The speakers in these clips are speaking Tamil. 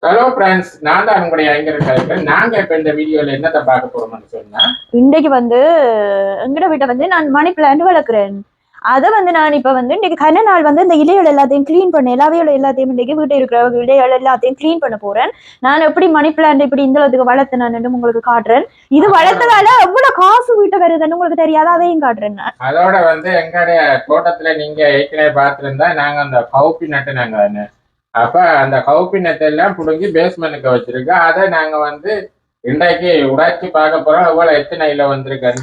ஹலோ ஃப்ரெண்ட்ஸ், நான் தான் உங்களுடைய ஐங்கரன் கலைஞர். நாங்க இப்ப இந்த வீடியோல என்னத்தை பார்க்க போறோம்னு சொன்னா, இன்றைக்கு எங்கட வீட்டை நான் மணி பிளான்ட் வளர்க்குறேன். அதை நான் இப்ப இன்னைக்கு கன நாள் இந்த இலைகள் எல்லாத்தையும் கிளீன் பண்ண இலவைகள் எல்லாத்தையும் இன்னைக்கு வீட்டை இருக்கிற இலைகள் எல்லாத்தையும் கிளீன் பண்ண போறேன். நான் எப்படி மணி பிளான்ட் இப்படி இந்த அளவுக்கு வளர்த்தேன்னு உங்களுக்கு காட்டுறேன். இது வளர்த்ததால எவ்வளவு காசு வீட்டை வருதுன்னு உங்களுக்கு தெரியாத அதையும் காட்டுறேன். அதோட எங்களுடைய தோட்டத்துல நீங்க ஏற்கனவே பார்த்திருந்தா நாங்க அந்த கவுப்பி நட்டு நாங்க அப்ப அந்த கவுப்பி நட்டை எல்லாம் புடுங்கி பேஸ்மெண்ட்டுக்கு வச்சிருக்கோம். அதை நாங்க இன்றைக்கு உடைச்சு பார்க்க போறோம். எவ்வளவு எத்தனை இல வந்திருக்கேன்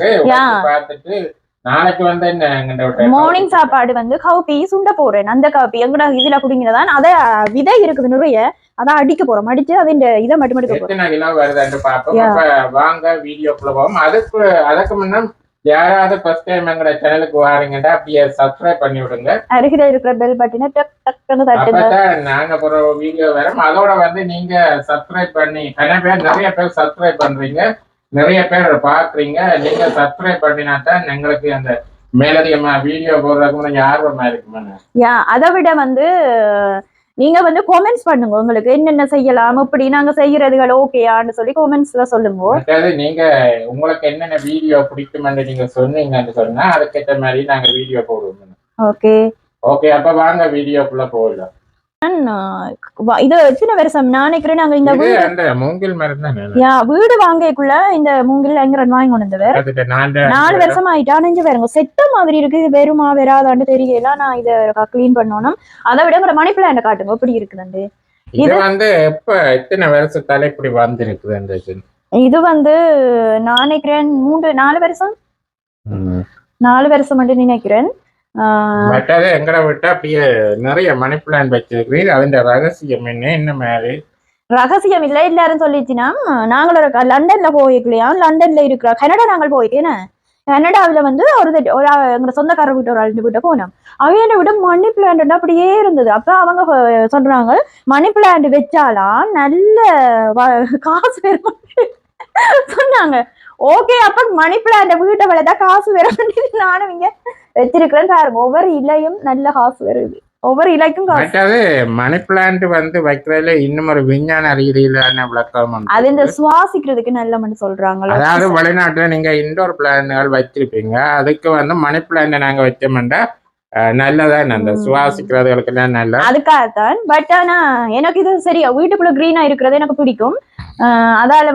பார்த்துட்டு நாளைக்கு என்ன மார்னிங் சாப்பாடு கவுப்பி சுண்ட போறேன். அந்த கவுப்பி எங்கட இதுல குடிங்கதான் அத விதை இருக்குது நிறைய, அதான் அடிக்க போறோம். அடிச்சு அது இதை மட்டும் எத்தனை கிலோ வருதுன்னு பார்ப்போம். வாங்க வீடியோக்குள்ள போவோம். அதுக்கு முன்ன யாராவது ஃபர்ஸ்ட் டைம் எங்கட சேனலுக்கு வாரீங்கன்னா அப்படியே சப்ஸ்கிரைப் பண்ணி விடுங்க. அருகில இருக்கிற பெல் பட்டனை டக்குன்னு தட்டுங்க. நாங்க போற வீடியோ வரும். அதோட நீங்க சப்ஸ்கிரைப் பண்ணி நிறைய பேர் சப்ஸ்கிரைப் பண்றீங்க, நிறைய பேர் பாக்குறீங்க. நீங்க சப்ஸ்கிரைப் பண்ணினா தான் எங்களுக்கு அந்த மேலதிகமா வீடியோ போடுறதுக்கு கொஞ்சம் ஆர்வமா இருக்குமா. அதை விட நீங்க கமெண்ட்ஸ் பண்ணுங்க, உங்களுக்கு என்னென்ன செய்யலாம், இப்படி நாங்க செய்யறதுகள் ஓகேயான்னு சொல்லி கமெண்ட்ஸ்ல சொல்லுங்க. நீங்க உங்களுக்கு என்னென்ன வீடியோ பிடிக்கும்னு நீங்க சொன்னீங்கன்னு சொன்னா அதுக்கேற்ற மாதிரி நாங்க வீடியோ போடுவோம். ஓகே ஓகே, அப்ப வாங்க வீடியோக்குள்ள போகலாம். இது எத்தனை வருஷம் நினைக்கிறேன் நாங்க இந்த மூங்கில் மரம் தான் வீடு வாங்கக்குள்ள இந்த மூங்கில் ஐங்கரன் வாங்கி கொண்டு வந்தவர் 4 வருஷம் ஆயிட்டா. நெஞ்சு பாருங்க செட்ட மாதிரி இருக்கு. இது வெறுமா வராதான்னு தெரியல. நான் இதை கிளீன் பண்ணணும். அதை விட உங்களோட மணி பிளான்ட் காட்டுங்க எப்படி இருக்குதுண்டு. இது எப்ப எத்தனை வருஷத்தால இப்படி வந்திருக்குது. இது நான் நினைக்கிறேன் 4 வருஷம் 4 வருஷம் மட்டும் நினைக்கிறேன். எங்கட விட்டா அப்படியே நிறைய மணி பிளான் வச்சிருக்கீங்க. அதுல ரகசியம் என்ன மாதிரி ரகசியம் இல்ல எல்லாரும் சொல்லிச்சுன்னா, நாங்களும் லண்டன்ல போயிருக்கலையா, லண்டன்ல இருக்கிற கனடா நாங்கள் போயிருக்கேன். கனடாவில ஒரு எங்க சொந்தக்காரர் வீட்டு ஒரு ஆள் வீட்டை போனோம். அவையோட விட மணி பிளான்ட் அப்படியே இருந்தது. அப்ப அவங்க சொல்றாங்க மணி பிளான்ட் வச்சாலாம் நல்ல காசு வரும் சொன்னாங்க. ஓகே, அப்ப மணி பிளான்ட் வீட்டை வளர்த்தா காசு வரும். நானும் இங்க வச்சிருக்கிறேன் பாருங்க. ஒவ்வொரு இலையும் நல்ல காசு வருது. ஒவ்வொரு இலைக்கும் மணி பிளான்ட் வைக்கிறதுல இன்னும் ஒரு விஞ்ஞான ரீதியிலான விளக்கம். அது இந்த சுவாசிக்கிறதுக்கு நல்ல மணி சொல்றாங்க. அதாவது வெளிநாட்டுல நீங்க இன்டோர் பிளான்கள் வச்சிருப்பீங்க, அதுக்கு மணி பிளான்ட் நாங்க வச்சோம்னா நல்லதான், அந்த சுவாசிக்கிறதுகளுக்கு எல்லாம் நல்ல. அதுக்காகத்தான். பட் ஆனா எனக்கு இது சரியா வீட்டுக்குள்ள கிரீனா இருக்கிறது எனக்கு பிடிக்கும். அதால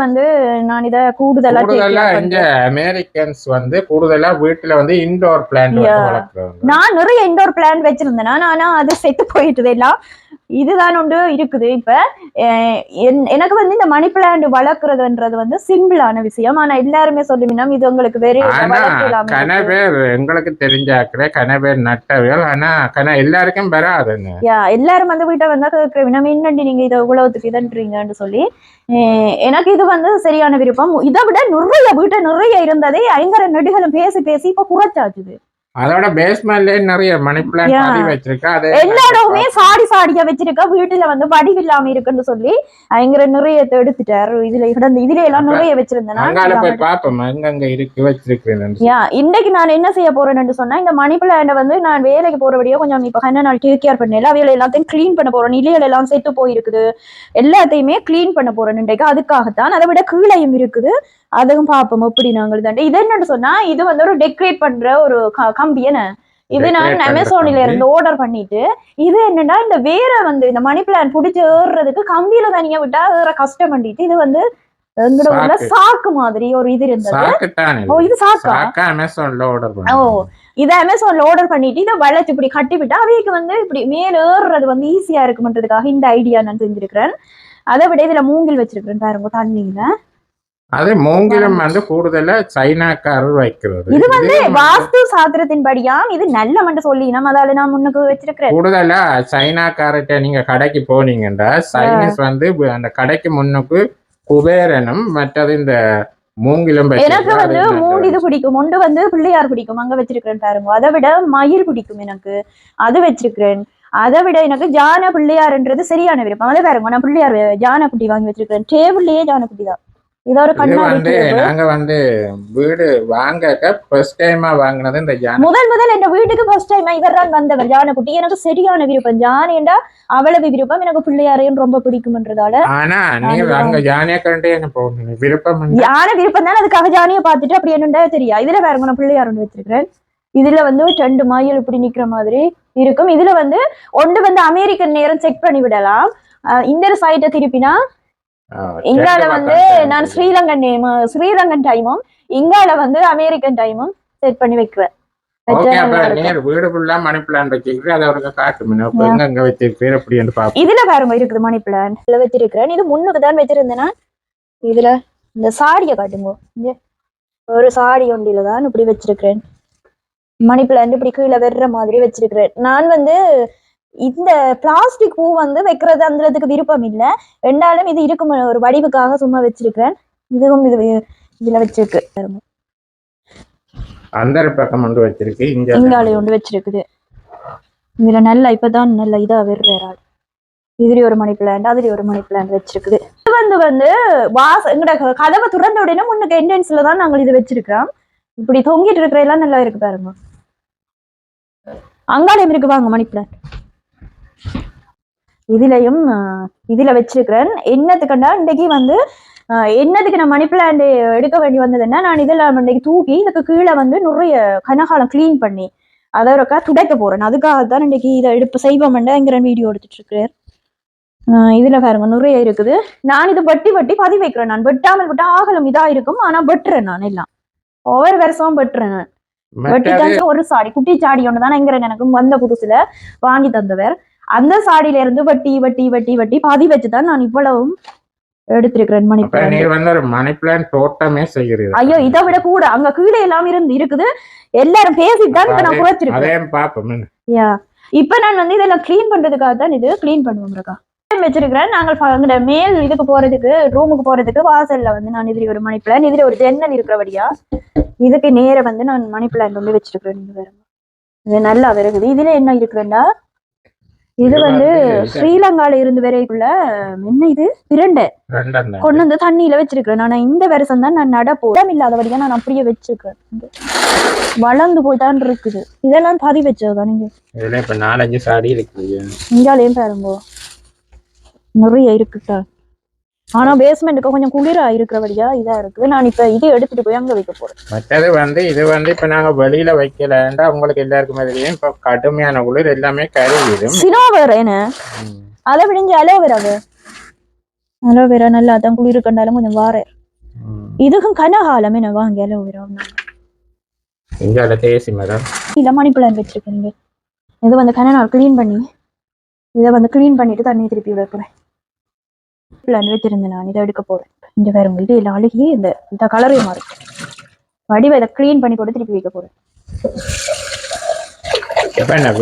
நான் இத கூடுதலா இங்க அமெரிக்கன்ஸ் கூடுதலா வீட்டுல இன்டோர் பிளான்ட் வளர்க்குறாங்க. நான் நிறைய இன்டோர் பிளான்ட் வச்சிருந்தேன். ஆனா அது செத்து போயிட்டுது எல்லாம். இதுதான் ஒன்று இருக்குது. இப்ப எனக்கு இந்த மணி பிளான்ட் வளர்க்கறதுன்றது சிம்பிளான விஷயம். ஆனா எல்லாருமே சொல்லுவீங்க இது உங்களுக்கு வேற கனவேர் எங்களுக்கு தெரிஞ்சாக்குற கனவேர் நட்டவேல். ஆனா எல்லாருக்கும் வராதுங்க. எல்லாரும் வீட்டை கேட்கிறீங்க இன்னண்டி நீங்க இதை உலகத்துக்கு இதன்றீங்கன்னு சொல்லி. எனக்கு இது சரியான விருப்பம். இதை விட நிறைய வீட்டை நிறைய இருந்ததே ஐங்கரன் நடிகளும் பேசி பேசி இப்ப குறைச்சாச்சுது. அதோட பேஸ்மெண்ட்ல நிறைய மணி பிளான்ட் வச்சிருக்கா. எல்லாருமே சாடியா வச்சிருக்கா. வீட்டுல வடிவில்லாம இருக்குன்னு சொல்லி அங்க நிறைய எடுத்துட்டாரு. இதுல எல்லாம் நிறைய வச்சிருந்தேன். இன்னைக்கு நான் என்ன செய்ய போறேன்னு சொன்னா, இந்த மணி பிளான்ட் நான் வேலைக்கு போறபடியோ கொஞ்சம் இப்ப என்ன நாள் டேக் கேர் பண்ணல. அவையில எல்லாத்தையும் கிளீன் பண்ண போறேன். இலைகள் எல்லாம் சேர்த்து போயிருக்குது. எல்லாத்தையுமே கிளீன் பண்ண போறேன் இன்றைக்கு. அதுக்காகத்தான். அதை விட கீழையும் இருக்குது. அதுவும் பார்ப்போம் எப்படி நாங்கள் தாண்டி. இது என்னன்னு சொன்னா, இது ஒரு டெக்கரேட் பண்ற ஒரு கம்பி. என்ன இது நான் அமேசான்ல இருந்து ஆர்டர் பண்ணிட்டு, இது என்னன்னா இந்த வேற இந்த மணி பிளான்ட் புடிச்சு ஏறுறதுக்கு கம்பியில தனியா விட்டா ஏற கஷ்டம் பண்ணிட்டு இது எங்கட ஊர்ல சாக்கு மாதிரி ஒரு இது இருந்தது. ஓ, இது சாக்கா? அமேசான்ல ஆர்டர் பண்ணி. ஓ, இதை அமேசான்ல ஆர்டர் பண்ணிட்டு இதை வளைச்சு இப்படி கட்டி விட்டா அவைக்கு இப்படி மேல ஏறுறது ஈஸியா இருக்குன்றதுக்காக இந்த ஐடியா நான் செஞ்சிருக்கிறேன். அதை விட இதுல மூங்கில் வச்சிருக்கிறேன் பாருங்க தண்ணியில. அது மூங்கிலம் கூடுதலா சைனாக்காரர் வைக்கிறது. இது வாஸ்து சாஸ்திரத்தின் படியாம் இது நல்ல மண்ட சொல்லி அதால நான் முன்னுக்கு வச்சிருக்கிறேன். கூடுதலா சைனாக்காரர்கிட்ட நீங்க கடைக்கு போனீங்கன்னா சைனீஸ் அந்த கடைக்கு முன்னுக்கு குபேரனும் மற்றது இந்த மூங்கிலம். எனக்கு 3 இது பிடிக்கும். ஒன்று பிள்ளையார் பிடிக்கும், அங்க வச்சிருக்கிறேன் பாருங்க. அதை விட மயில் பிடிக்கும் எனக்கு, அது வச்சிருக்கிறேன். அதை விட எனக்கு ஜான பிள்ளையார்ன்றது சரியான விருப்பம். அதை பாருங்க, நான் பிள்ளையார் ஜான குட்டி வாங்கி வச்சிருக்கிறேன். டேபிள்லயே ஜான குட்டி தான். இது ஒரு இது கண்ணாடி வந்து table. நாங்க வந்து வீடு வாங்க ஃபர்ஸ்ட் டைமா வாங்கினது இந்த யானை. முதல் என் வீட்டுக்கு ஃபர்ஸ்ட் டைம் இவர் தான் வந்தவர் யானைக்குட்டி. எனக்கு சரியான விருப்பம் யானைண்டா அவ்வளவு விருப்பம். எனக்கு பிள்ளையாரையும் ரொம்ப பிடிக்கும்ன்றதால ஆனா நீ அங்க யானையை கண்டே என்ன போகணும் விருப்பம் யானை விருப்பம் தானே. அதுக்காக யானையை பார்த்துட்டு அப்படி என்னண்டா தெரியா. இதுல வேற நான் பிள்ளையார் ஒன்று வச்சிருக்கிறேன். இதுல வந்து 2 மயில் இப்படி நிக்கிற மாதிரி இருக்கும். இதுல வந்து ஒன்று வந்து அமெரிக்கன் நேரம் செக் பண்ணி விடலாம். இந்த சைட்டை திருப்பினா இங்கால வந்து நான் ஸ்ரீலங்கன் டைமும் இங்கால வந்து அமெரிக்கன் டைமும் செட் பண்ணி வைக்குவேன். வீடு ஃபுல்லா மணி பிளான் வச்சிருக்கேன். அதை அவருக்கு காட்டுமே எங்க வச்சிருக்கேன் அப்படின்னு பாப்போம். இதுல பாருங்க இருக்குது மணி பிளான் வச்சிருக்கிறேன். இது முன்னுக்கு தான் வச்சிருந்தேன்னா இதுல இந்த சாடியை காட்டுங்க. ஒரு சாடி ஒன்றில தான் இப்படி வச்சிருக்கிறேன். மணி பிளான் இப்படி கீழே வெற மாதிரி வச்சிருக்கிறேன். நான் வந்து இந்த பிளாஸ்டிக் பூ வந்து வைக்கிறது அந்ததுக்கு விருப்பம் இல்லை. ரெண்டாலும் இது இருக்கும் ஒரு வடிவுக்காக சும்மா வச்சிருக்கிறேன். இதுவும் இதுல வச்சிருக்கு. அந்த பக்கம் ஒன்று வச்சிருக்கு, இங்காலே ஒன்று வச்சிருக்குது. இதுல நல்லா இப்பதான் நல்ல இதா வெறாள். இதுல ஒரு மணி பிளான்ட், அதுல ஒரு மணி பிளான்ட் வச்சிருக்குது. இது வந்து எங்கட கதவை துறந்த உடனே முன்னுக்கு என்ட்ரன்ஸ்ல தான் நாங்கள் இது வச்சிருக்கிறோம். இப்படி தொங்கிட்டு இருக்கிற எல்லாம் நல்லா இருக்கு பாருங்க. அங்காலையும் இருக்கு வாங்க மணி பிளான்ட். இதுலயும் இதுல வச்சிருக்கிறேன். என்னத்துக்குண்டா இன்னைக்கு வந்து என்னதுக்கு நான் மணி பிளான்ட் எடுக்க வேண்டி வந்ததுன்னா, நான் இதெல்லாம் இன்னைக்கு தூக்கி இதுக்கு கீழே வந்து நிறைய கனகாலம் கிளீன் பண்ணி அதோடக்கா துடைக்க போறேன். அதுக்காக தான் இன்னைக்கு இதை எடுப்பு செய்வோம்ங்கிற வீடியோ எடுத்துட்டு இருக்கிறேன். இதுல பாருங்க நிறைய இருக்குது. நான் இது வெட்டி பதிவு வைக்கிறேன். நான் வெட்டாமல் விட்டா ஆகலம் இதா இருக்கும். ஆனா வெட்டுறேன். நான் எல்லாம் ஒவ்வொரு வருஷமும் வெட்டுறேன். வெட்டிட்டாங்க. ஒரு சாடி குட்டி சாடி ஒண்ணுதான் எனக்கு வந்த புதுசுல வாங்கி தந்தவர். அந்த சாடியில இருந்து வெட்டி பாதி வச்சுதான் நான் இவ்வளவும் எடுத்திருக்கிறேன். மணி பிளான்ட் தோட்டமே செய்கிறேன். ஐயோ இதை விட கூட அங்க கீழே எல்லாம் இருக்குது. எல்லாரும் பேசிட்டான். இப்ப நான் குறைச்சிருக்கேன். இப்ப நான் வந்து இதெல்லாம் கிளீன் பண்றதுக்காக தான் இது கிளீன் பண்ணுவோம்க்கா வச்சிருக்கிறேன். நாங்கள் மேல் இதுக்கு போறதுக்கு ரூமுக்கு போறதுக்கு வாசல்ல வந்து நான் இதுல ஒரு மணி பிளான், இதுல ஒரு ஜன்னல் இருக்கிறபடியா இதுக்கு நேர வந்து நான் மணி பிளான் வந்து வச்சிருக்கிறேன். இது நல்லா வருகுது. இதுல என்ன இருக்கிறேன்னா, இது வந்து ஸ்ரீலங்கால இருந்து வரைக்குள்ள என்ன இது பிரண்டை கொண்டு வந்து தண்ணியில வச்சிருக்கிறேன். ஆனா இந்த வருஷம் தான் நான் நடப்போம் இல்லாதபடியா நான் அப்படியே வச்சிருக்கேன். வளர்ந்து போய் தான் இருக்குது. இதெல்லாம் பதிவு வச்சதுதான். நீங்க 4-5 சாடி இருக்கு. இங்காலையும் பாருங்க நிறைய இருக்குட்டா. ஆனா பேஸ்மெண்ட்டுக்கு கொஞ்சம் குளிரா இருக்கிறபடியா இதா இருக்கு. நான் இப்ப இது எடுத்துட்டு போய் அங்க வைக்க போறேன். மற்றது வந்து இது வந்து இப்ப நாங்க வெளியில வைக்கலண்டா உங்களுக்கு எல்லாருக்குமே தெரியும். இப்ப கடுமையான குளிர் எல்லாமே கருவிடும். சினோவேர் என்ன அதை விடிஞ்சு அலோவேரா நல்லா தான் குளிர் கண்டாலும் கொஞ்சம் வார. இதுக்கும் கனகாலம் என்ன வாங்க அலோவேரா இங்கால தேசி மரம் இல்ல மணி பிளான் வச்சிருக்கீங்க. இது வந்து கனநாள் கிளீன் பண்ணி இதை வந்து கிளீன் பண்ணிட்டு தண்ணி திருப்பி வைக்கிறேன். பிளான் வச்சிருந்தேன். நான் இதை எடுக்க போறேன். இங்க வேற இது இல்லை அழுகி இந்த கலரே மாறும். வடிவை இதை கிளீன் பண்ணி போட்டு திருப்பி வைக்க போறேன்.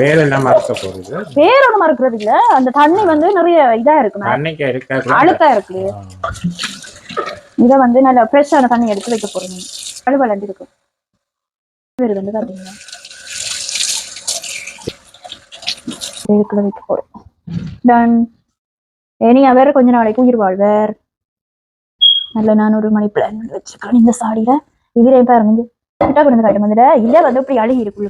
வேற எல்லாம் மறக்க போறது வேற ஒண்ணு மறக்கிறது இல்ல. அந்த தண்ணி வந்து நிறைய இதா இருக்கு, அழுக்கா இருக்கு. இதை வந்து நல்ல ஃப்ரெஷ்ஷான தண்ணி எடுத்து வைக்க போறேன். அழுவலண்டு இருக்கும் வந்து பாத்தீங்கன்னா வைக்க போறேன். டன். இனியா வேற கொஞ்ச நாளைக்கு உயிர் வாழ்வார். நல்ல நான் ஒரு மணி பிளான் வச்சிருக்கேன் இந்த சாடியில. இதுல பாருங்க கிட்ட கொண்டு காட்டும் வந்துட இல்ல வந்து இப்படி அழுகி இருக்குள்ள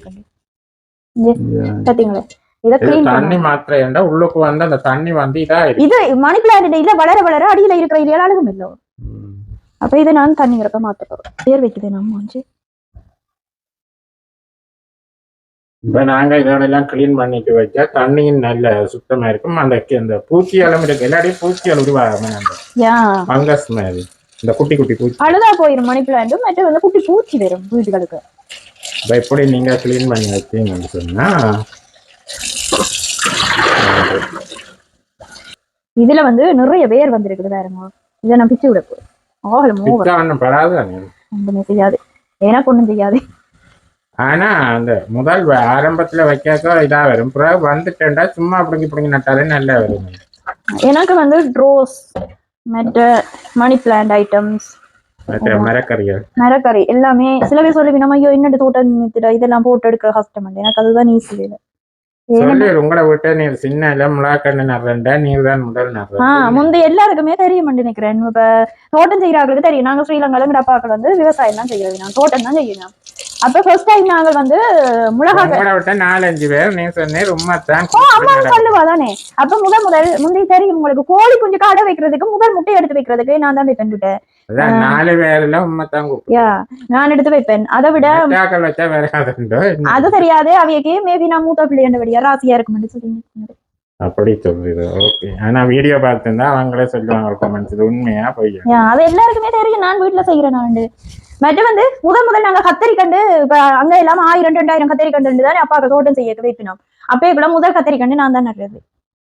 பாத்தீங்களா. இதை கிளீன் தண்ணி மாத்திர உள்ளுக்கு வந்து அந்த தண்ணி வந்து இது மணி பிளான்ட் இல்ல வளர அடியில இருக்கிற இல்லையா அழுகும் இல்லை. அப்ப இதை நான் தண்ணி இறக்க மாத்த போறேன். பேர் வைக்குது நம்ம வந்து இப்ப நாங்க இதோடெல்லாம் கிளீன் பண்ணிட்டு வச்சா தண்ணியும் நல்ல சுத்தமா இருக்கும். அந்த பூச்சியாலும் இருக்கு. எல்லாரையும் பூச்சியால் உருவாகாம ஃபங்கஸ் மாதிரி இந்த குட்டி பூச்சி அழுதா போயிடும் மணி பிளான்ட். மற்ற வந்து குட்டி பூச்சி வரும் வீடுகளுக்கு. எப்படி நீங்க கிளீன் பண்ணி வச்சீங்கன்னு சொன்னா இதுல வந்து நிறைய வேர் வந்திருக்குது பாருங்க. இதை நான் பிச்சு விட போறேன். செய்யாது எனக்கு ஒண்ணும் செய்யாது. ஆனா அந்த முதல் ஆரம்பத்துல வைக்க இதா வரும். பிறகு வந்துட்டேன்டா சும்மா அப்படி நட்டாலே நல்லா வரும். எனக்கு வந்து ரோஸ் மற்ற மணி பிளான்ட் ஐட்டம்ஸ் மரக்கறி எல்லாமே சில பேர் சொல்லி நம்ம ஐயோ என்னோட தோட்டம் இதெல்லாம் போட்டு எடுக்கிற கஷ்டம். எனக்கு அதுதான் ஈஸி. சொல்லி உங்களை விட்டு நீர் சின்ன இல்ல முளாக்கண்ணு நடுறா நீர் தான் முதல் நடுற முந்தைய எல்லாருக்குமே தெரியும் நினைக்கிறேன். இப்ப தோட்டம் செய்யறாங்களுக்கு தெரியும். நாங்க ஸ்ரீலங்கால அப்பாக்கள் வந்து விவசாயம் தான் செய்யறது, நான் தோட்டம் தான் செய்யணும். அப்ப ஃபர்ஸ்ட் டைம் நாங்கள் வந்து உங்களை விட்ட 4-5 பேர் நீ சொன்னேன் ரொம்ப தான் அம்மா சொல்லுவா தானே. அப்ப முந்தைய தெரியும் உங்களுக்கு, கோழி குஞ்சு கடை வைக்கிறதுக்கு முதல் முட்டை எடுத்து வைக்கிறதுக்கு நான் தான் வைப்பேன். 4 பேர்ல உண்மைத்தான் நான் எடுத்து வைப்பேன். அதை விட அது தெரியாது அவையக்கு, மேபி நான் மூத்த பிள்ளையா ராசியா இருக்கும்னு சொல்லிங்க அப்படி சொல்லுது. ஓகே, ஆனா வீடியோ பார்த்துருந்தா அவங்களே சொல்லுவாங்க கமெண்ட்ஸ், இது உண்மையா பொய்யா அது எல்லாருக்குமே தெரியும். நான் வீட்டுல செய்யறேன். நான் மற்ற வந்து முதல் நாங்க கத்தரி கண்டு, இப்ப அங்க எல்லாம் 1000-2000 கத்தரி கண்டு தானே அப்பாவுக்கு தோட்டம் செய்ய வைப்பினோம். அப்பயே கூட முதல் கத்தரி கண்டு நான் தான் நடுறது.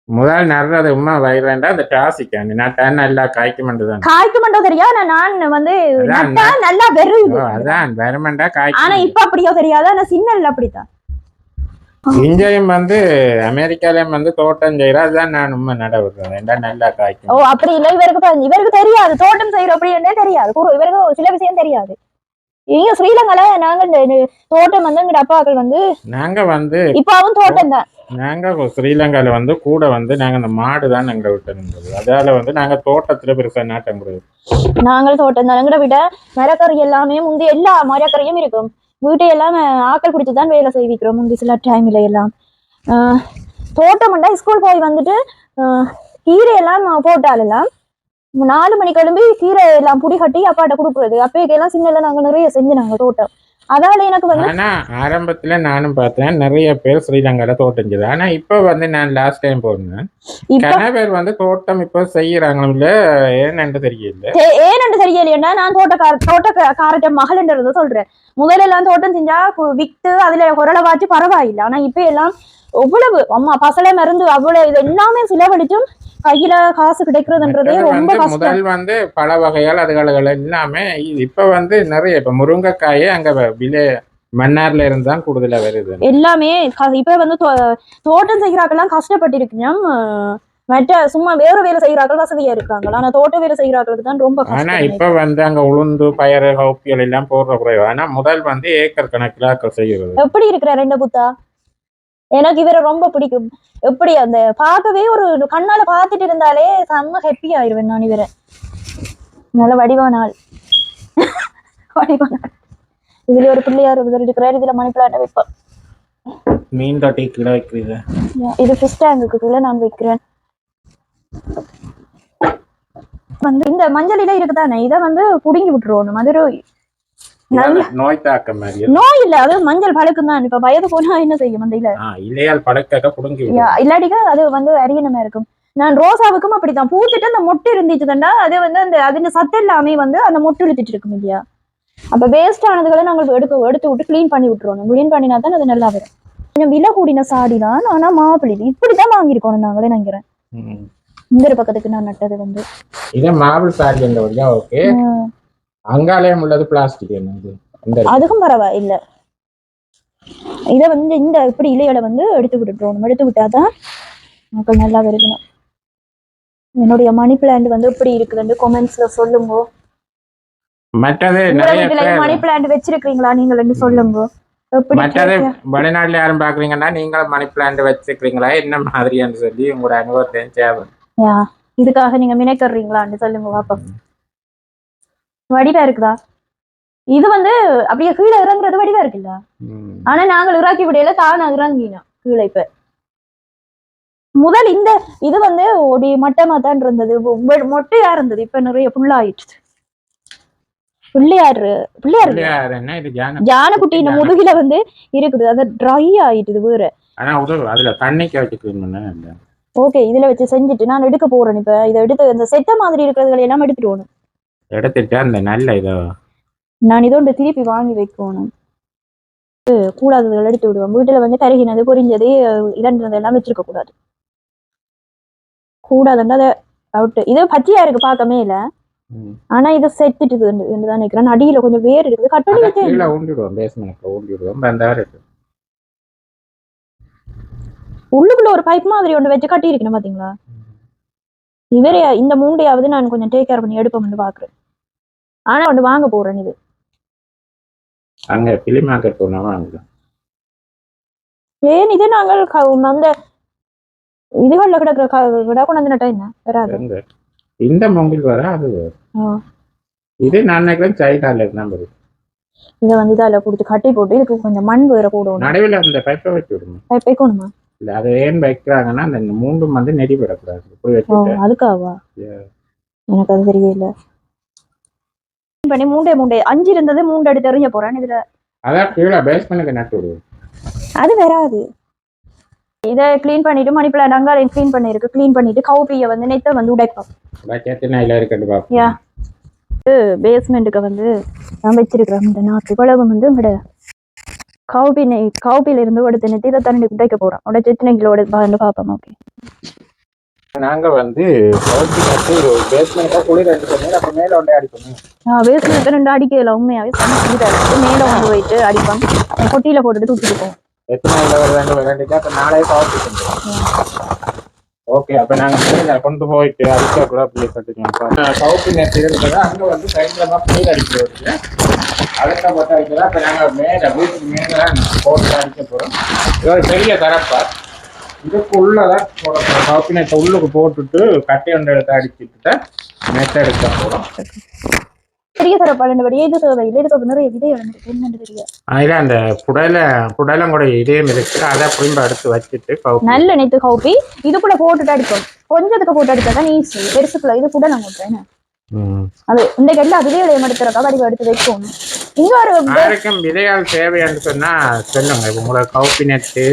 முதல் நடுறது உமா வயிறேண்டா அந்த டாசிக் நட்டா நல்லா காய்க்குமெண்டுதான் காய்க்குமெண்டோ தெரியா. நான் வந்து நட்டா நல்லா வெறுது, அதான் வெறுமெண்டா காய்க்கும். ஆனா இப்ப அப்படியோ தெரியாது. ஆனா சின்னல்ல அப்படித்தான். இங்கேயும் வந்து அமெரிக்காலயும் வந்து தோட்டம் செய்யற, அதுதான் நான் உண்மை நட விடுறேன், நல்லா காய்க்கும். ஓ அப்படி இல்லை. இவருக்கு தெரியாது தோட்டம் செய்யற அப்படின்னே தெரியாது. இவருக்கு சில விஷயம் தெரியாது. இங்க ஸ்ரீலங்கால நாங்க தோட்டம் வந்து எங்க அப்பாக்கள் வந்து நாங்க வந்து இப்ப அவன் தோட்டம் தான். நாங்க ஸ்ரீலங்கால வந்து கூட வந்து நாங்க அந்த மாடு தான் எங்களை விட்டு இருந்தது. அதால வந்து நாங்க தோட்டத்துல பெருசா நாட்டம் கிடையாது. நாங்கள் தோட்டம் தான். எங்கட விட மரக்கறி எல்லாமே முந்தி எல்லா மரக்கறியும் இருக்கும். வீட்டை எல்லாம் ஆக்கள் பிடிச்சுதான் வேலை செய்விக்கிறோம் முந்தி சில டைம்ல எல்லாம். தோட்டம் ஸ்கூல் போய் வந்துட்டு கீரை எல்லாம் போட்டாலெல்லாம் 4 மணி கிளம்பி கீரை எல்லாம் புடி கட்டி அப்பாட்ட கொடுக்குறது. அப்பைக்கெல்லாம் சின்னல நாங்க நிறைய செஞ்சுனாங்க தோட்டம். அதால எனக்கு வந்து ஆனா ஆரம்பத்துல நானும் பார்த்தேன் நிறைய பேர் ஸ்ரீலங்கால தோட்டம் செய்யுது. ஆனா இப்ப வந்து நான் லாஸ்ட் டைம் போனேன், நிறைய பேர் வந்து தோட்டம் இப்ப செய்யறாங்கள, ஏன்னு தெரியலையா. நான் தோட்டக்காரட்ட மகள்ன்றது சொல்றேன். முதல்ல எல்லாம் தோட்டம் செஞ்சா வித்து அதுல குரலை வாச்சு பரவாயில்லை. ஆனா இப்ப எல்லாம் எவ்வளவு அம்மா பசலை மருந்து அவ்வளவு இது எல்லாமே செலவழிச்சும் கையில காசு கிடைக்கிறதுன்றதே ரொம்ப கஷ்டம். முதல் வந்து பல வகையால் அதுகள் எல்லாமே இப்ப வந்து நிறைய இப்ப முருங்கைக்காயே அங்க மன்னார்ல இருந்து தான் கூடுதலா வருது எல்லாமே. இப்ப வந்து தோட்டம் செய்கிறாக்கெல்லாம் கஷ்டப்பட்டு இருக்குங்க. மற்ற சும்மா வேற வேலை செய்கிறார்கள் வசதியா இருக்காங்களா, ஆனா தோட்ட வேலை செய்கிறார்களுக்கு தான் ரொம்ப கஷ்டம். ஆனா இப்ப வந்து அங்க உளுந்து பயறு கவுப்பியல் எல்லாம் போடுற குறைவு. ஆனா முதல் வந்து ஏக்கர் கணக்கில் செய்யறது. எப்படி இருக்கிற ரெண்டு புத்தா, எனக்கு இவரை ரொம்ப பிடிக்கும். எப்படி அந்த பார்க்கவே ஒரு கண்ணால பார்த்துட்டு இருந்தாலே செம்ம ஹாப்பி ஆயிடுவேன் நான். இவரை நல்ல வடிவானால் வடிவானால். இதுல ஒரு பிள்ளையார் இருக்கிறார், இதுல மணி பிளான்ட் வைப்பேன். மீன் தொட்டி கீழே வைக்கிறீங்க, இது ஃபிஷ் டேங்குக்கு கீழே நான் வைக்கிறேன். வந்து இந்த மஞ்சளில இருக்குதானே, இதை வந்து புடுங்கி விட்டுருவோம். அது நோய் தாக்கம் மாதிரி. நோய் இல்ல, அது மஞ்சள் பழக்கம் தான். இப்ப வயது போனா என்ன செய்யும் அந்த இலையால் பழக்க புடுங்கி இல்லாட்டிக்கா அது வந்து அரியணமா இருக்கும். நான் ரோசாவுக்கும் அப்படித்தான் பூத்துட்டு அந்த மொட்டு இருந்துச்சுதாண்டா, அது வந்து அந்த அதுல சத்து எல்லாமே வந்து அந்த மொட்டு இழுத்துட்டு இருக்கும் இல்லையா. அப்ப வேஸ்ட் ஆனதுகளை நாங்கள் எடுத்து விட்டு கிளீன் பண்ணி விட்டுருவோம். கிளீன் பண்ணினா தான் அது நல்லா வரும். கொஞ்சம் விலை கூடின சாடி தான், ஆனா மாப்பிள்ளை இப்படித்தான் வாங்கியிருக்கோம் நாங்களே நினைக்கிறேன். இந்த ஒரு பக்கத்துக்கு நான் நட்டது வந்து இத மாபிள் சாடி அந்த வழியா. ஓகே, அங்காலயம் உள்ளது பிளாஸ்டிக் என்னது, அதுக்கும் பரவாயில்ல. இத வந்து இந்த இப்படி இலைகளை வந்து எடுத்து விட்டுருவோம். எடுத்து விட்டாதான் மக்கள் நல்லா இருக்கணும். என்னுடைய மணி பிளான்ட் வந்து எப்படி இருக்குதுன்னு கமெண்ட்ஸ்ல சொல்லுங்க. மணி பிளான்ட் வச்சிருக்கீங்களா நீங்க சொல்லுங்க. மற்றது வெளிநாட்டுல யாரும் பாக்குறீங்கன்னா நீங்களும் மணி பிளான்ட் வச்சிருக்கீங்களா என்ன மாதிரியான்னு சொல்லி உங்களோட அனுபவத்தை இதுக்காக நீங்க மினைக்கறீங்களான்னு சொல்லுங்க பாப்போம். வடிவா இருக்குதா? இது வந்து அப்படியே கீழே இறங்குறது வடிவா இருக்குல்ல. ஆனா நாங்கள் இறக்கி விடையில தானே இறங்கினோம் கீழே. இப்ப முதல் இந்த இது வந்து ஒரு மட்டமா தான் இருந்தது, மொட்டையா இருந்தது. இப்ப நிறைய புல்லாயிடுச்சு. பிள்ளையாரு ஜானகுட்டி முதுகில வந்து இருக்குது, அது ட்ரை ஆயிட்டுது வேற. ஓகே, இதுல வச்சு செஞ்சுட்டு நான் எடுக்க போறேன். இப்ப இதை எடுத்து இந்த செட்ட மாதிரி இருக்கிறதுகளை எல்லாம் எடுத்துட்டு எடுத்துட்டு அந்த நல்ல இதோ நான் இதோண்டு திருப்பி வாங்கி வைக்கணும். கூடாததுகள் எடுத்து விடுவோம். வீட்டுல வந்து கருகினது பொரிஞ்சது இதன்றது எல்லாம் வச்சிருக்க கூடாது. கூடாதுன்னா அதை அவுட்டு. இது பச்சையா இருக்கு பார்க்கமே இல்ல, ஆனா இது செத்துட்டு தான் நினைக்கிறேன். அடியில கொஞ்சம் வேர் இருக்குது, கட் பண்ணி வச்சு உள்ளுக்குள்ள ஒரு பைப் மாதிரி ஒன்று வச்சு கட்டி இருக்கணும் பாத்தீங்களா. இவரே இந்த மூண்டையாவது நான் கொஞ்சம் டேக் கேர் பண்ணி எடுப்போம்னு பாக்குறேன். ஆனா ஒன்று வாங்க போறேன். இது அங்க பிலி மார்க்கெட் போனா வாங்க. ஏன் இதே நாங்கள் அந்த இதுகளில் கிடக்குற விட கொண்டு நட்டா என்ன வராது. இந்த மொங்கில் வர அது இது நான் நினைக்கிறேன் சைனால நம்பர். இதை வந்து இதில் கொடுத்து கட்டி போட்டு இதுக்கு கொஞ்சம் மண் வேற போடணும். நடுவில் அந்த பைப்பை வச்சு விடணும். பைப் வைக்கணுமா? இல்லை அதை ஏன் வைக்கிறாங்கன்னா அந்த மூண்டும் வந்து நெறி விடக்கூடாது. அதுக்காவா? எனக்கு அது தெரியல. பண்ணி மூண்டே 5 இருந்தது 3 எடுத்து எறிஞ்ச போறேன் இதுல. அதான் கீழே பேஸ்மெண்ட்டுக்கு நட்டு விடுவோம். அது வராது. இதை கிளீன் பண்ணிட்டு மணி பிளான் அங்காலையும் கிளீன் பண்ணிருக்கு. கிளீன் பண்ணிட்டு கவுப்பியை வந்து நெத்தை வந்து உடைப்போம். பேஸ்மெண்ட்டுக்கு வந்து நான் வச்சிருக்கிறேன் இந்த நாற்று குழம்பு வந்து உங்களோட கவுப்பில இருந்து எடுத்து நெத்தி இதை தண்ணி உடைக்க போறோம். உடைச்சு எத்தனை கிலோ வந்து பார்ப்போம். ஓகே, நாங்க வந்து பேஸ்மெண்ட் குளிர் அடிக்கணும். அப்ப மேல ஒன்றே அடிக்கணும். பேஸ்மெண்ட் 2 அடிக்கல. உண்மையாவே மேல கொண்டு போயிட்டு அடிப்போம். கொட்டியில போட்டுட்டு தூக்கிட்டு போவோம். எத்தனை விளையாண்டுட்டு அப்ப நாளே கவுப்பி. ஓகே, அப்ப நாங்க மேல கொண்டு போயிட்டு அடிக்க கூட அப்படியே கட்டுக்கணும். கவுப்பி நேற்று இருக்கிறதா அங்க வந்து பயங்கரமா குளிர் அடிக்கிறது. அடைக்க போட்டு அடிக்கிறதா. அப்ப நாங்க மேல வீட்டுக்கு மேல போட்டு அடிக்க போறோம். இது ஒரு பெரிய தரப்பா. இதுக்குள்ளதான் போடணும். கவுப்பி நேற்று உள்ளுக்கு போட்டுட்டு கட்டை ஒன்று எடுத்து அடிச்சுட்டு நெட்டை எடுக்க போறோம். பெரிய தரப்பாடு இது நிறைய விதை என்னன்னு தெரியும். அதுல அந்த புடலங்கூட இதயம் இருக்கு. அதை புளிம்ப எடுத்து வச்சுட்டு நல்ல நெத்து கவுப்பி இதுக்குள்ள போட்டுட்டு அடிப்போம். கொஞ்சத்துக்கு போட்டு அடிச்சாதான் ஈஸி. பெருசுக்குள்ள இது கூட நான் போட்டேன். அது இந்த கெட்ல அதுவே எடுத்துறக்கா வடிவ எடுத்து வைக்கணும். யாருக்கும் விதையால் தேவைன்னு சொன்னா சொல்லுங்க. உங்களோட கவுப்பி நெட்டு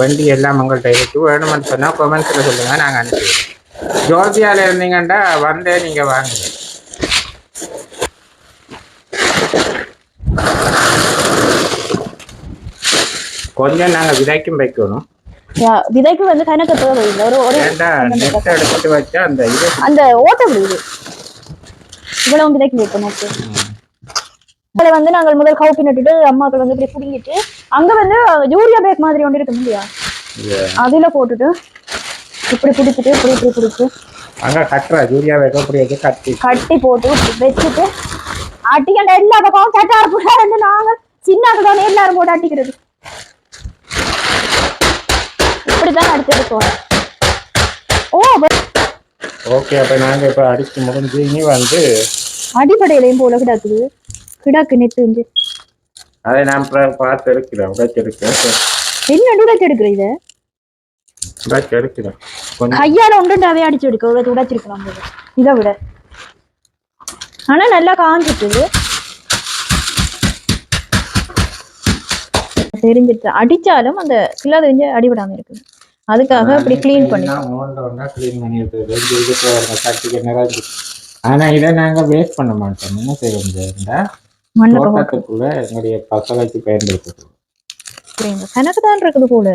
வண்டி எல்லாம் உங்கள்கிட்ட இருக்கு. வேணும்னு சொன்னா கொமெண்ட்ஸ்ல சொல்லுங்க, நாங்க அனுப்பிடுவோம். ஜோர்ஜியால இருந்தீங்கன்னா வந்தே நீங்க வாங்குங்க. கொஞ்சம் நாங்க விதைக்கும் வைக்கணும். விதைக்கு வந்து கணக்கு தேவையில்லை. ஒரு நெட் எடுத்து வச்சா அந்த ஓட்ட விடுது. இவ்வளவு விதைக்கு வைக்கணும். அதை வந்து நாங்கள் முதல் கவுப்பி நட்டுட்டு அம்மாக்கள் வந்து இப்படி புடிங்கிட்டு அங்க வந்து யூரியா பேக் மாதிரி ஒன்று இருக்கு இல்லையா, அதுல போட்டுட்டு இப்படி பிடிச்சிட்டு இப்படி பிடிச்சு அங்க கட்டுற யூரியா பேக் அப்படி வச்சு கட்டி போட்டு வச்சுட்டு அட்டிக்கண்ட எல்லா பக்கமும் சட்டார் போட்டு நாங்க சின்ன எல்லாரும் போட்டு அட்டிக்கிறது. இப்படிதான் அடிச்சிருக்கோம். ஓகே, அப்ப நாங்க இப்ப அடிச்சு முடிஞ்சு இனி வந்து அடிப்படையிலையும் போல கிடாக்கு நெத்து அதை நான் பார்த்து எடுக்கிறேன். உடைச்செடுக்கிறேன். என்ன உடைச்செடுக்கிற? இதை உடைச்செடுக்கிறேன். கையால ஒன்றுண்டாவே அடிச்சு எடுக்க உடைச்சிருக்கலாம் இதை விட. ஆனா நல்லா காஞ்சிட்டு தெரிஞ்சிட்டு அடிச்சாலும் அந்த கிலோ தெரிஞ்சு அடிபடாம இருக்குது. அதுக்காக இப்படி கிளீன் பண்ணி ஆனா இதை நாங்க வேஸ்ட் பண்ண மாட்டோம். என்ன செய்ய தோட்டத்துக்குள்ள எங்களுடைய பசலைக்கு பயன்படுத்துறோம். எனக்கு தான் இருக்குது போல.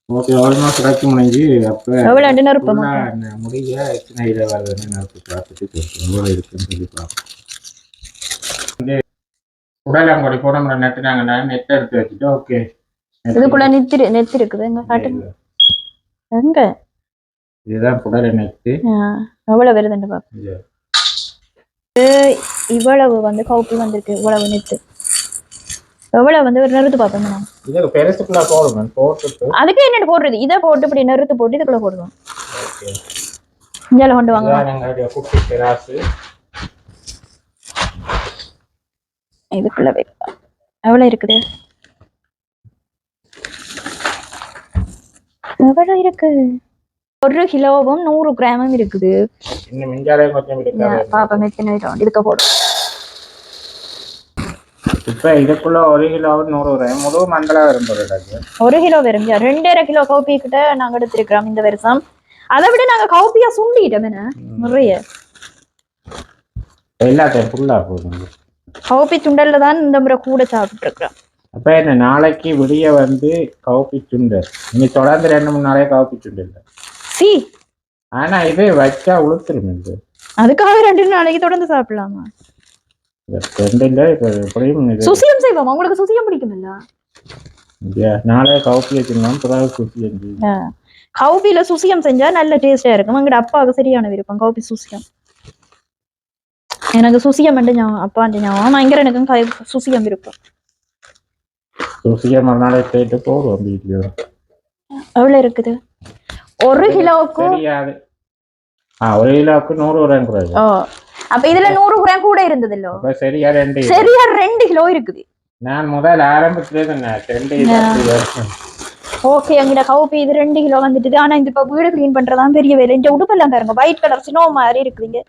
ஓகே, ஆல்மோஸ்ட் கிடைச்சு முடிஞ்சு. அப்ப எவ்வளவு நெருப்பம் முடிய எத்தனை இதை வருதுன்னு நெருப்பு பார்த்துட்டு எவ்வளவு இருக்குன்னு சொல்லி பார்ப்போம். உடலாங்கொடி போட நட்டு நாங்க நெட்டை எடுத்து வச்சுட்டு ஓகே இதுக்குள்ள நெத்து இருக்குது. எங்க காட்டுங்க. எங்க இதுதான் புடலை நெட்டு. எவ்வளவு வருதுன்னு பாப்போம். இவ்வளவு வந்து கவுப்பி வந்திருக்கு. இவ்வளவு நெத்து எவ்வளவு வந்து நிறுத்து பார்த்தோம். இதுக்கு பெருசுக்குள்ள போடுவோம். போட்டுட்டு அதுக்கு என்ன போடுறது? இதை போட்டு இப்படி நிறுத்து போட்டு இதுக்குள்ள போடுவோம். இஞ்சால கொண்டு வாங்க. குட்டி பெராசு இதுக்குள்ள வைப்போம். எவ்வளவு இருக்குது? எவ்வளவு இருக்கு? 1 கிலோவும் 100 கிராமும் இருக்குது. இன்னும் மிஞ்சாலே கொஞ்சம் பாப்பா இதுக்க போடும். இப்ப இதுக்குள்ள 1 கிலோவும் 100 கிராம் முழு மண்டலா வரும். 1 கிலோ வரும். 2.5 கிலோ கவுப்பி கிட்ட நாங்க எடுத்திருக்கிறோம் இந்த வருஷம். அதை விட நாங்க கவுப்பியா சுண்டிட்டோம். என்ன நிறைய எல்லாத்தையும் ஃபுல்லா போடுங்க. கவுப்பி சுண்டல்ல தான் இந்த முறை கூட சாப்பிட்டு இருக்கிறோம். அப்ப என்ன நாளைக்கு விடிய வந்து கவுப்பி சுண்டல். நீங்க தொடர்ந்து 2-3 நாளே கவுப்பி சுண்டல். ஆனா இது வச்சா உளுத்துரும். அதுக்காக 2 நாளைக்கு தொடர்ந்து சாப்பிடலாமா? சுசியம் செய்வோம். உங்களுக்கு சுசியம் பிடிக்கும்ல? நாளே கவுப்பி வச்சிருந்தோம். கவுப்பில சுசியம் செஞ்சா நல்ல டேஸ்டா இருக்கும். எங்கட அப்பாவுக்கு சரியான விருப்பம் கவுப்பி சுசியம். எனக்கு சுசியம் அப்பா ஞாபகம். பயங்கர எனக்கும் சுசியம் விருப்பம். சுசியை மறுநாளை கேட்டு போடுவோம் வீட்லயோ. எவ்வளவு இருக்குது ஒரு கிலோவுக்கு? தெரியாது. 1 கிலோவுக்கு 100 ரூபாய் குறையும். ஓ அப்ப இதுல 100 கிராம் கூட இருந்ததுல்லோ. அப்ப சரியா 2 கிலோ இருக்குது. நான் முதல் ஆரம்பத்திலே சொன்னேன் 2 கிலோ. ஓகே எங்கிட்ட கவுப்பி இது 2 கிலோ வந்துட்டு. ஆனா இந்த இப்ப வீடு கிளீன் பண்றதான் பெரிய வேலை. இந்த உடுப்பெல்லாம் பாருங்க ஒயிட் கலர் ஸ்னோ மாதிரி இருக்குதுங்க.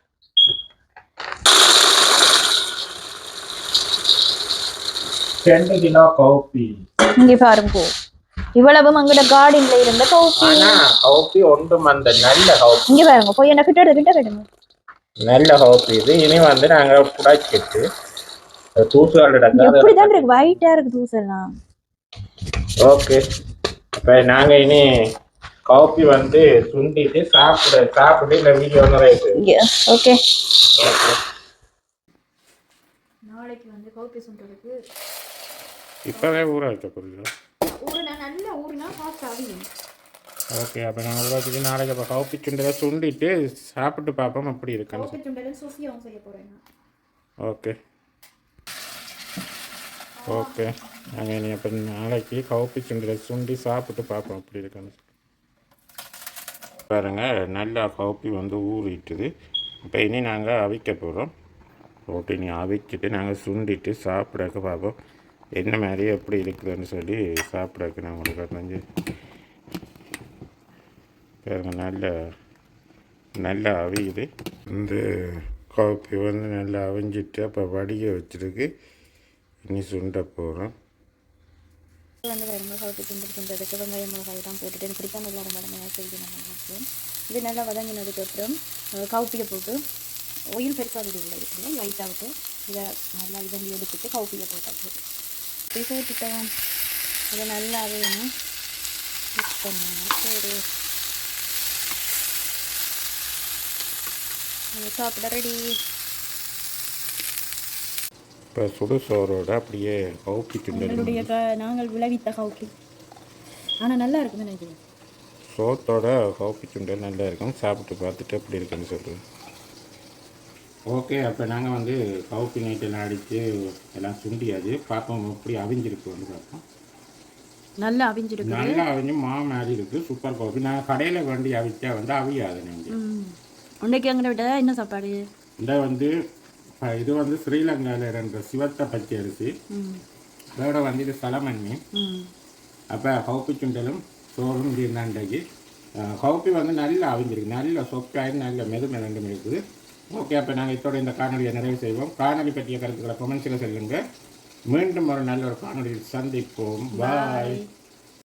2 கிலோ கவுப்பி இங்க பாருங்க. இவ்வளவு அங்கட கார்டன்ல இருந்த கவுப்பி. ஆனா கவுப்பி ஒன்றும் அந்த நல்ல கவுப்பி. இங்க பாருங்க போய் என்ன கிட்ட எடுங்க. நல்ல கவுப்பி இது. இனி வந்து நாங்க புடாச்சிட்டு தூசுகள் எடுங்க. எப்படிதான் இருக்கு ஒயிட்டா இருக்கு தூசெல்லாம். ஓகே அப்ப நாங்க இனி கவுப்பி வந்து சுண்டிட்டு சாப்பிட்டு இந்த வீடியோ நிறைய. ஓகே நாளைக்கு வந்து கவுப்பி சுண்டலுக்கு இப்பவே ஊற வைக்க போறீங்க. நல்லா ஊறினா ஃபாஸ்ட் ஆகும். ஓகே அப்போ நான் ஊற வச்சுட்டு நாளைக்கு அப்போ கவுப்பி சுண்டலை சுண்டிட்டு சாப்பிட்டு பார்ப்போம் அப்படி இருக்கு. கவுப்பி சுண்டலும் சூசியாவும் செய்ய போறேன். ஓகே ஓகே நாங்கள் இனி அப்போ நாளைக்கு கவுப்பி சுண்டலை சுண்டி சாப்பிட்டு பார்ப்போம் அப்படி இருக்குன்னு. பாருங்க நல்லா கவுப்பி வந்து ஊறிட்டுது. இப்போ இனி நாங்கள் அவிக்க போகிறோம். போட்டு இனி அவிச்சிட்டு நாங்கள் சுண்டிட்டு சாப்பிடக்க பார்ப்போம் என்ன மாதிரி எப்படி இருக்குதுன்னு சொல்லி சாப்பிடக்கு நான் உங்களுக்கு காட்டினு. பாருங்க நல்லா அவியுது. இந்த காப்பி வந்து நல்லா அவிஞ்சிட்டு அப்போ வடிய வச்சுருக்கு. இனி சுண்ட போகிறோம். வந்து பாருங்க கவுப்பி சுண்டதுக்கு வெங்காயம் மிளகாய் தான் போட்டுட்டு எனக்கு பிடிக்காம எல்லாரும் மடமையாக செய்து நம்ம இது நல்லா வதங்கினதுக்கு அப்புறம் கவுப்பியை போட்டு ஒயில் பெருசாக வீடியோவில் இருக்குங்க லைட்டாக விட்டு இதை நல்லா இதண்டி எடுத்துட்டு கவுப்பியை போட்டாச்சு. போட்டுட்டோம் அதை நல்லா வேணும் மிக்ஸ் பண்ணுங்க. சரி சாப்பிட ரெடி. இப்போ சுடுசோரோட அப்படியே கவுப்பி சுண்டலுடைய நாங்கள் விளைவித்த கவுப்பி ஆனால் நல்லா இருக்குன்னு நினைக்கிறேன். சோத்தோட கவுப்பி சுண்டல் நல்லா இருக்கும். சாப்பிட்டு பார்த்துட்டு எப்படி இருக்குன்னு சொல்கிறேன். ஓகே அப்போ நாங்கள் வந்து கவுப்பி நைட்டெல்லாம் அடித்து எல்லாம் சுண்டியாது பார்ப்போம் எப்படி அவிஞ்சிருக்கு வந்து பார்ப்போம். நல்லா அவிஞ்சிருக்கு. நல்லா அவிஞ்சு மாதிரி இருக்குது. சூப்பர் கவுப்பி. நாங்கள் கடையில் வண்டி அவிச்சா வந்து அவியாது. நீங்கள் உன்னைக்கு அங்கே விட என்ன சாப்பாடு இந்த வந்து இது வந்து ஸ்ரீலங்காவில் இருந்த சிவத்த பச்சை அரிசி இதோட வந்து இது சலமண்ணி. அப்போ கவுப்பி சுண்டலும் சோறும் இப்படி இருந்தாண்டைக்கு கவுப்பி வந்து நல்லா அவிஞ்சிருக்கு. நல்ல சொக்காய் நல்ல மெதுமெண்டு இருக்குது. ஓகே அப்போ நாங்கள் இதோட இந்த காணொலியை நிறைவு செய்வோம். காணொலி பற்றிய கருத்துக்களை கொமெண்ட்ஸில் சொல்லுங்கள். மீண்டும் ஒரு நல்ல ஒரு காணொலியில் சந்திப்போம். பாய்.